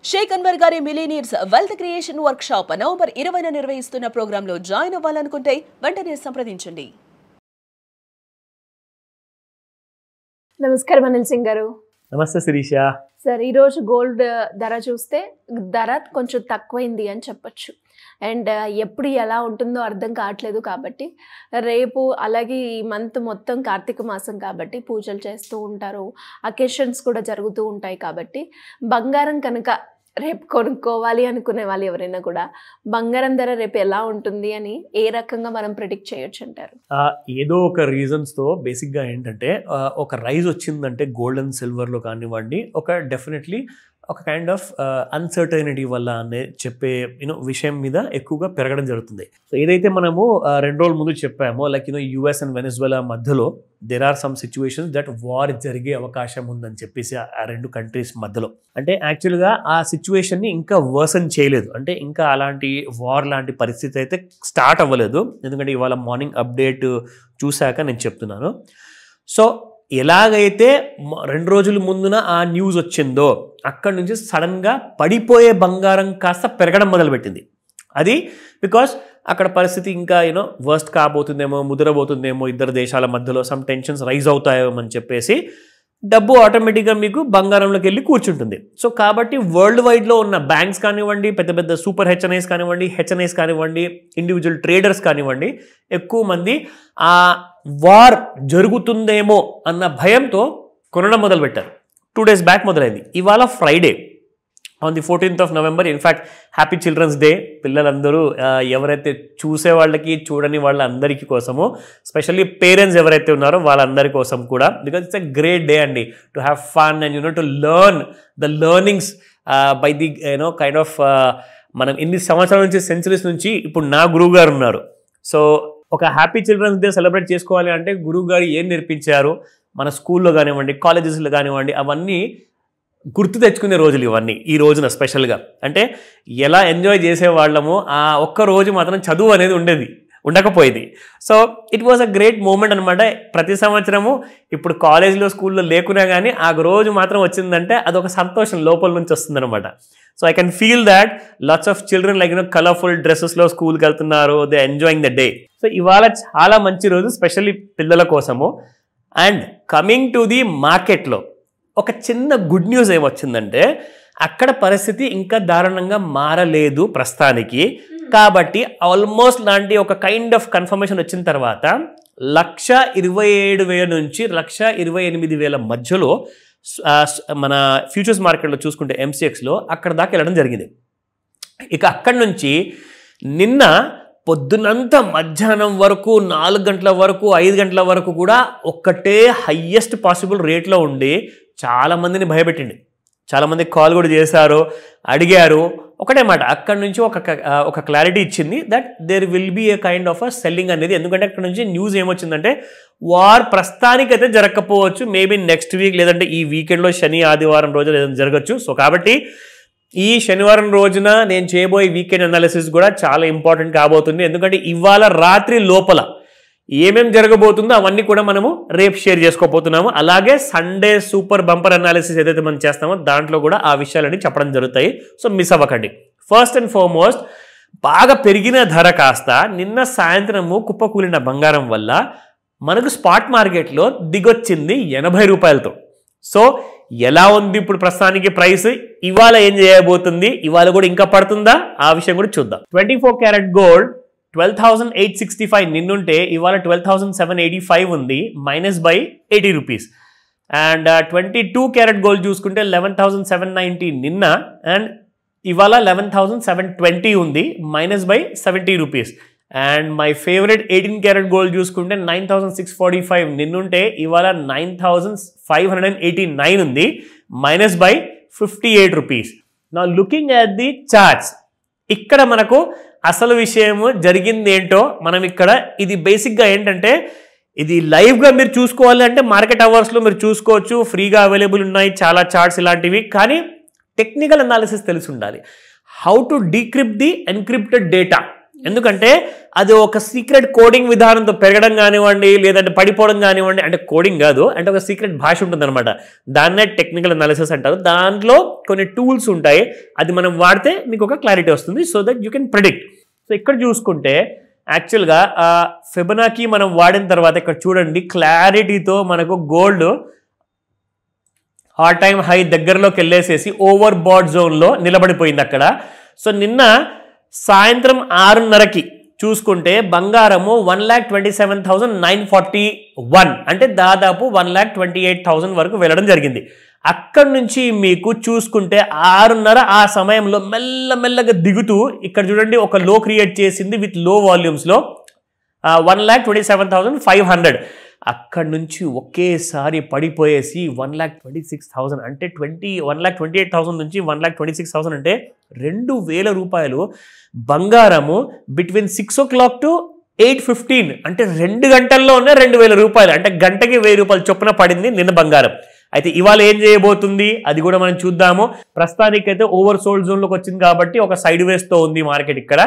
షేక్ అన్వర్ గారి millionaires wealth creation workshop November 20న నిర్వహిస్తున్న ప్రోగ్రాంలో జాయిన్ అవ్వాలనుకుంటే వెంటనే సంప్రదించండి. నమస్కారం అనిల్ సింగ్ గారు. నమస్తే శిరీష. సార్, ఈరోజు గోల్డ్ ధర చూస్తే ధర కొంచెం తక్కువైంది అని చెప్పచ్చు. అండ్ ఎప్పుడు ఎలా ఉంటుందో అర్థం కావట్లేదు. కాబట్టి రేపు అలాగే ఈ మంత్ మొత్తం కార్తీక మాసం కాబట్టి పూజలు చేస్తూ ఉంటారు, అకేషన్స్ కూడా జరుగుతూ ఉంటాయి. కాబట్టి బంగారం కనుక రేపు కొనుక్కోవాలి అనుకునే వాళ్ళు ఎవరైనా కూడా బంగారం ధర రేపు ఎలా ఉంటుంది అని ఏ రకంగా మనం ప్రిడిక్ట్ చేయొచ్చు అంటారు? ఏదో ఒక రీజన్స్తో బేసిక్గా ఏంటంటే ఒక రైజ్ వచ్చిందంటే గోల్డ్ అండ్ సిల్వర్లో కానివ్వండి, ఒక డెఫినెట్లీ ఒక కైండ్ ఆఫ్ అన్సర్టైనిటీ వల్ల అనే చెప్పే విషయం మీద ఎక్కువగా పెరగడం జరుగుతుంది. సో ఏదైతే మనము 2 రోజుల ముందు చెప్పామో, లైక్ యుఎస్ అండ్ వెనెజువెలా మధ్యలో there are some situations that war జరిగే అవకాశం ఉందని చెప్పేసి ఆ 2 కంట్రీస్ మధ్యలో, అంటే యాక్చువల్గా ఆ సిచ్యువేషన్ని ఇంకా వర్సన్ చేయలేదు. అంటే ఇంకా అలాంటి వార్ లాంటి పరిస్థితి అయితే స్టార్ట్ అవ్వలేదు. ఎందుకంటే ఇవాళ మార్నింగ్ అప్డేట్ చూశాక నేను చెప్తున్నాను. సో ఎలాగైతే 2 రోజుల ముందున ఆ న్యూస్ వచ్చిందో అక్కడి నుంచి సడన్గా పడిపోయే బంగారం కాస్త పెరగడం మొదలుపెట్టింది. అది బికాస్ అక్కడ పరిస్థితి ఇంకా వర్స్ట్ కాబోతుందేమో, ముదరబోతుందేమో, ఇద్దరు దేశాల మధ్యలో సమ్ టెన్షన్స్ రైజ్ అవుతాయేమో అని చెప్పేసి డబ్బు ఆటోమేటిక్గా మీకు బంగారంలోకి వెళ్ళి కూర్చుంటుంది. సో కాబట్టి వరల్డ్ వైడ్లో ఉన్న బ్యాంక్స్ కానివ్వండి, పెద్ద పెద్ద సూపర్ హెచ్ఎన్ఐస్ కానివ్వండి, హెచ్ఎన్ఐస్ కానివ్వండి, ఇండివిజువల్ ట్రేడర్స్ కానివ్వండి, ఎక్కువ మంది ఆ వార్ జరుగుతుందేమో అన్న భయంతో కొనడం మొదలుపెట్టారు. 2 days బ్యాక్ మొదలైంది. ఇవాళ Friday on the 14th of November. In fact happy children's day. పిల్లలందరూ ఎవరైతే చూసే వాళ్ళకి చూడని వాళ్ళందరికీ కోసము, స్పెషల్లీ పేరెంట్స్ ఎవరైతే ఉన్నారో వాళ్ళందరి కోసం కూడా, because it's a great day అండి to have fun and to learn the learnings by the kind of మనం ఇన్ని సంవత్సరాల నుంచి, సెంచరీస్ నుంచి ఇప్పుడు నా గురువు గారు ఉన్నారు. సో ఒక హ్యాపీ చిల్డ్రన్స్ డే సెలబ్రేట్ చేసుకోవాలి అంటే గురువు గారు ఏం నేర్పించారు మన స్కూల్లో కానివ్వండి, కాలేజెస్లో కానివ్వండి, అవన్నీ గుర్తు తెచ్చుకునే రోజులు ఇవన్నీ. ఈ రోజున స్పెషల్గా అంటే ఎలా ఎంజాయ్ చేసేవాళ్ళమో ఆ ఒక్క రోజు మాత్రం చదువు అనేది ఉండకపోయేది. So it was a great moment అనమాట. ప్రతి సంవత్సరము ఇప్పుడు కాలేజ్లో, స్కూల్లో లేకున్నా కానీ ఆ రోజు మాత్రం వచ్చిందంటే అదొక సంతోషం లోపల నుంచి వస్తుందన్నమాట. So I can feel that lots of children like colourful డ్రెస్సెస్లో స్కూల్కి వెళ్తున్నారు, they enjoying the day. So ఇవాళ చాలా మంచి రోజు స్పెషల్లీ పిల్లల కోసము. అండ్ కమింగ్ టు ది మార్కెట్లో ఒక చిన్న గుడ్ న్యూస్ ఏమొచ్చిందంటే అక్కడ పరిస్థితి ఇంకా దారుణంగా మారలేదు ప్రస్తుతానికి. కాబట్టి ఆల్మోస్ట్ లాంటి ఒక కైండ్ ఆఫ్ కన్ఫర్మేషన్ వచ్చిన తర్వాత 1,27,000 నుంచి 1,28,000 మధ్యలో మన ఫ్యూచర్స్ మార్కెట్లో చూసుకుంటే MCXలో అక్కడ దాకా వెళ్ళడం జరిగింది. ఇక అక్కడి నుంచి నిన్న పొద్దునంతా మధ్యాహ్నం వరకు 4 గంటల వరకు, 5 గంటల వరకు కూడా ఒక్కటే హయ్యెస్ట్ పాసిబుల్ రేట్లో ఉండి చాలామందిని భయపెట్టింది. చాలామంది కాల్ కూడా చేశారు, అడిగారు. ఒకటే మాట అక్కడి నుంచి ఒక క్లారిటీ ఇచ్చింది that there will be a kind of a selling అనేది. ఎందుకంటే అక్కడ నుంచి న్యూస్ ఏమొచ్చిందంటే వార్ ప్రస్తుతానికైతే జరగకపోవచ్చు, మేబీ నెక్స్ట్ వీక్ లేదంటే ఈ వీకెండ్లో శని ఆదివారం రోజు ఏదైనా జరగచ్చు. సో కాబట్టి ఈ శనివారం రోజున నేను చేయబోయే వీకెండ్ అనాలిసిస్ కూడా చాలా ఇంపార్టెంట్ కాబోతుంది. ఎందుకంటే ఇవాళ రాత్రి లోపల ఏమేం జరగబోతుందో అవన్నీ కూడా మనము రేపు షేర్ చేసుకోబోతున్నాము. అలాగే సండే సూపర్ బంపర్ అనాలిసిస్ ఏదైతే మనం చేస్తామో దాంట్లో కూడా ఆ విషయాలన్నీ చెప్పడం జరుగుతాయి. సో మిస్ అవ్వకండి. ఫస్ట్ అండ్ ఫార్మోస్ట్, బాగా పెరిగిన ధర కాస్త నిన్న సాయంత్రము కుప్పకూలిన బంగారం వల్ల మనకు స్పాట్ మార్కెట్లో దిగొచ్చింది 80 రూపాయలతో. సో ఎలా ఉంది ఇప్పుడు ప్రస్తుతానికి ప్రైస్, ఇవాళ ఏం చేయబోతుంది, ఇవాళ కూడా ఇంకా పడుతుందా, ఆ విషయం కూడా చూద్దాం. 24 క్యారెట్ గోల్డ్ 12,865 నిన్నుంటే ఇవాళ 12,785 ఉంది, -80 రూపీస్. అండ్ 22 క్యారెట్ గోల్డ్ చూసుకుంటే 11,790 నిన్న, అండ్ ఇవాళ 11,720 ఉంది, -70 rupees. And my favourite 18 carat gold చూసుకుంటే 9,645 నిన్నుంటే ఇవాళ 9,589 ఉంది, -58 రూపీస్. నా లుకింగ్ అట్ ది చార్ట్స్, ఇక్కడ మనకు అసలు విషయము జరిగింది ఏంటో మనం ఇక్కడ, ఇది బేసిక్గా ఏంటంటే ఇది లైవ్గా మీరు చూసుకోవాలి అంటే మార్కెట్ అవర్స్లో మీరు చూసుకోవచ్చు, ఫ్రీగా అవైలబుల్ ఉన్నాయి చాలా చార్ట్స్ ఇలాంటివి. కానీ టెక్నికల్ అనాలిసిస్ తెలిసి ఉండాలి. How to decrypt the encrypted data, ఎందుకంటే అది ఒక సీక్రెట్ కోడింగ్ విధానంతో పెరగడం కానివ్వండి, లేదంటే పడిపోవడం కానివ్వండి, అంటే కోడింగ్ కాదు, అంటే ఒక సీక్రెట్ భాష ఉంటుంది అనమాట. దాన్నే టెక్నికల్ అనాలిసిస్ అంటారు. దాంట్లో కొన్ని టూల్స్ ఉంటాయి, అది మనం వాడితే మీకు ఒక క్లారిటీ వస్తుంది, so that you can predict. So ఇక్కడ చూసుకుంటే యాక్చువల్గా ఫిబొనాకీ మనం వాడిన తర్వాత ఇక్కడ చూడండి క్లారిటీతో మనకు గోల్డ్ ఆల్ టైమ్ హై దగ్గరలోకి వెళ్ళేసేసి ఓవర్ బాట్ జోన్లో నిలబడిపోయింది అక్కడ. సో నిన్న సాయంత్రం 6:30కి చూసుకుంటే బంగారము 1,27,941 అంటే దాదాపు 1,28,000 వరకు వెళ్ళడం జరిగింది. అక్కడి నుంచి మీకు చూసుకుంటే 6:30 ఆ సమయంలో మెల్లమెల్లగా దిగుతూ ఇక్కడ చూడండి ఒక లో క్రియేట్ చేసింది విత్ లో వాల్యూమ్స్లో 1,27,500. అక్కడి నుంచి ఒకేసారి పడిపోయేసి 1,26,000 అంటే 1,28,000 నుంచి 1,26,000 అంటే 2,000 రూపాయలు బంగారము బిట్వీన్ 6 o'clock to 8:15 అంటే 2 గంటల్లోనే 2,000 రూపాయలు, అంటే గంటకి 1,000 రూపాయలు చొప్పున పడింది నిన్న బంగారం. అయితే ఇవాళ ఏం చేయబోతుంది అది కూడా మనం చూద్దాము. ప్రస్తుతానికైతే ఓవర్ సోల్డ్ జోన్లోకి వచ్చింది కాబట్టి ఒక సైడ్ వేస్తో ఉంది మార్కెట్ ఇక్కడ.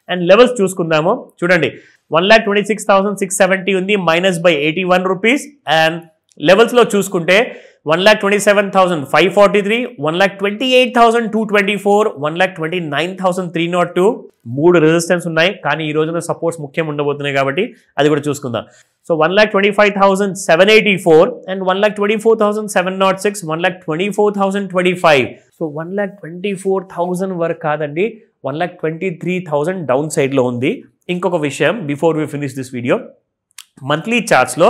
అండ్ లెవెల్స్ చూసుకుందాము. చూడండి 1,26,670 ఉంది, మైనస్ బై 81 రూపీస్. అండ్ లెవెల్స్లో చూసుకుంటే 1,27,543, 1,28,224, 1,29,302 3 రెసిస్టెన్స్ ఉన్నాయి. కానీ ఈ రోజున సపోర్ట్స్ ముఖ్యం ఉండబోతున్నాయి కాబట్టి అది కూడా చూసుకుందాం. So 1,25,784 and 1,24,706, 1,24,025. సో 1,24,000 వరకు కాదండి, 1,23,000 డౌన్ సైడ్లో ఉంది. ఇంకొక విషయం before we finish this video, monthly చార్ట్స్లో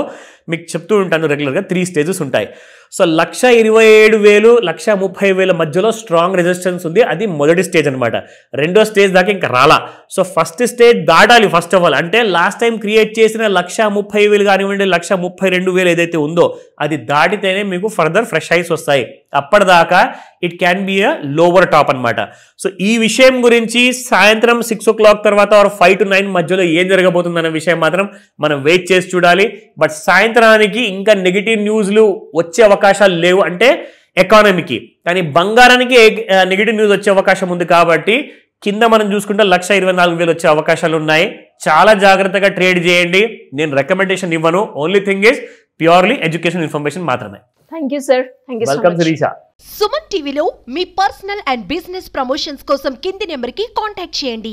మీకు చెప్తూ ఉంటాను రెగ్యులర్గా 3 స్టేజెస్ ఉంటాయి. సో 1,27,000 1,30,000 మధ్యలో స్ట్రాంగ్ రెసిస్టెన్స్ ఉంది, అది మొదటి స్టేజ్ అనమాట. రెండో స్టేజ్ దాకా ఇంకా రాలా. సో ఫస్ట్ స్టేజ్ దాటాలి ఫస్ట్ ఆఫ్ ఆల్, అంటే లాస్ట్ టైం క్రియేట్ చేసిన 1,30,000 కానివ్వండి 1,32,000 ఏదైతే ఉందో అది దాటితేనే మీకు ఫర్దర్ ఫ్రెష్ హైస్ వస్తాయి. అప్పటిదాకా it can be a lower top అనమాట. సో ఈ విషయం గురించి సాయంత్రం 6 o'clock తర్వాత 5 to 9 మధ్యలో ఏం జరగబోతుంది అనే విషయం మాత్రం మనం వెయిట్ చేసి చూడాలి. బట్ సాయంత్రానికి ఇంకా నెగిటివ్ న్యూస్లు వచ్చే అవకాశాలు లేవు, అంటే ఎకానమీకి. కానీ బంగారానికి నెగిటివ్ న్యూస్ వచ్చే అవకాశం ఉంది కాబట్టి కింద మనం చూసుకుంటే 1,24,000 వచ్చే అవకాశాలు ఉన్నాయి. చాలా జాగ్రత్తగా ట్రేడ్ చేయండి. నేను రికమెండేషన్ ఇవ్వను, only thing is purely education information మాత్రమే. Thank you sir. Thank you so welcome much. Sirisha. Suman టీవీలో మీ పర్సనల్ అండ్ బిజినెస్ ప్రమోషన్స్ కోసం కింది నెంబర్కి కాంటాక్ట్ చేయండి.